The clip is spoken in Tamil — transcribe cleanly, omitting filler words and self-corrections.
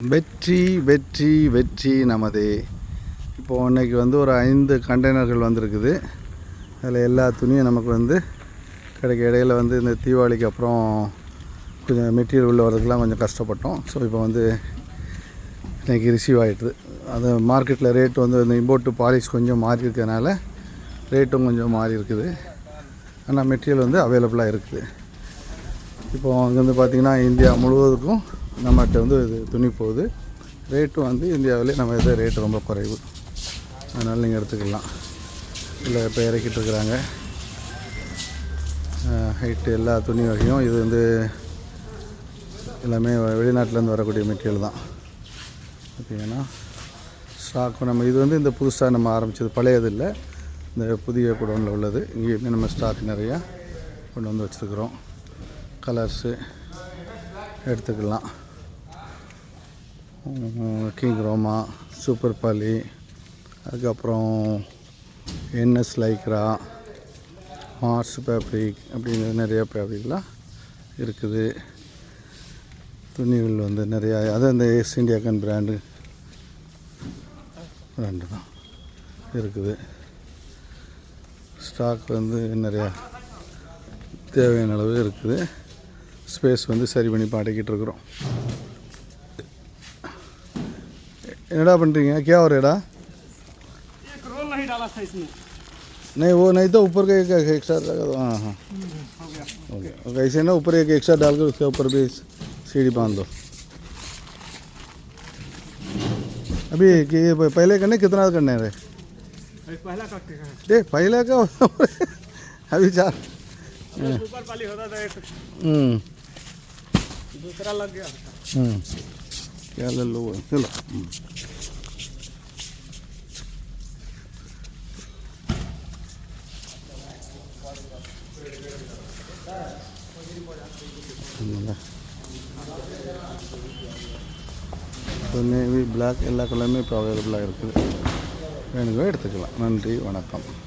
வெற்றி வெற்றி வெற்றி நமதே. இப்போது இன்றைக்கி வந்து ஒரு 5 கண்டெய்னர்கள் வந்திருக்குது. அதில் எல்லா துணியும் நமக்கு வந்து கிடைக்க இடையில் வந்து இந்த தீபாவளிக்கு அப்புறம் கொஞ்சம் மெட்டீரியல் உள்ள வரதுக்கெலாம் கொஞ்சம் கஷ்டப்பட்டோம். ஸோ இப்போ வந்து இன்றைக்கி ரிசீவ் ஆகிடுது. அது மார்க்கெட்டில் ரேட்டு வந்து இந்த இம்போர்ட்டு பாலிஷ் கொஞ்சம் மாறி இருக்கிறதுனால ரேட்டும் கொஞ்சம் மாறி இருக்குது. ஆனால் மெட்டீரியல் வந்து அவைலபிளாக இருக்குது. இப்போது அங்கேருந்து பார்த்திங்கன்னா இந்தியா முழுவதுக்கும் நம்மகிட்ட வந்து இது துணி போகுது. ரேட்டும் வந்து இந்தியாவிலே நம்ம இதை ரேட்டு ரொம்ப குறைவு, அதனால் நீங்கள் எடுத்துக்கலாம். இல்லை இப்போ இறக்கிட்டு இருக்கிறாங்க ஹைட்டு எல்லா துணி வகையும். இது வந்து எல்லாமே வெளிநாட்டிலேருந்து வரக்கூடிய மெட்டீரியல் தான். பார்த்திங்கன்னா ஸ்டாக் நம்ம இது வந்து இந்த புதுசாக நம்ம ஆரம்பித்தது, பழையது இல்லை, இந்த புதிய குடோனில் உள்ளது. இங்கேயுமே நம்ம ஸ்டாக் நிறையா கொண்டு வந்து வச்சுருக்குறோம். கலர்ஸு எடுத்துக்கலாம். கிங் ரோமா, சூப்பர் பாலி, அதுக்கப்புறம் என்எஸ் லைக்ரா, மார்ஸ் ஃபேப்ரிக் அப்படிங்கிற நிறையா ஃபேப்ரிக்லாம் இருக்குது. துணிகள் வந்து நிறையா, அது அந்த ஈஸ்ட் இண்டியாக்கன் பிராண்டு தான் இருக்குது. ஸ்டாக் வந்து நிறையா தேவையான அளவு இருக்குது. ஸ்பேஸ் வந்து சரி பண்ணி பாட்டிக்கிட்டு இருக்கிறோம். என்னடா பண்ணுறீங்க? क्या हो रेडा? एक रोल नहीं डाला था इसमें। नहीं वो नहीं तो ऊपर का एक एक्स्ट्रा लगा दो। हाँ हाँ हो गया। ओके ऐसे ना ऊपर एक एक्स्ट्रा डाल कर उसके ऊपर भी सीढ़ी बांध दो। अभी कि पहले करने कितना करने रहे? पहला करते हैं। देख पहले का अभी 4 ऊपर वाली होता था एक, दूसरा लग गया। क्या ले लो चलो। तो नेवी ब्लैक எல்லா கலருமே இப்போ அவைலபிளாக இருக்குது. வேணுங்க எடுத்துக்கலாம். நன்றி, வணக்கம்.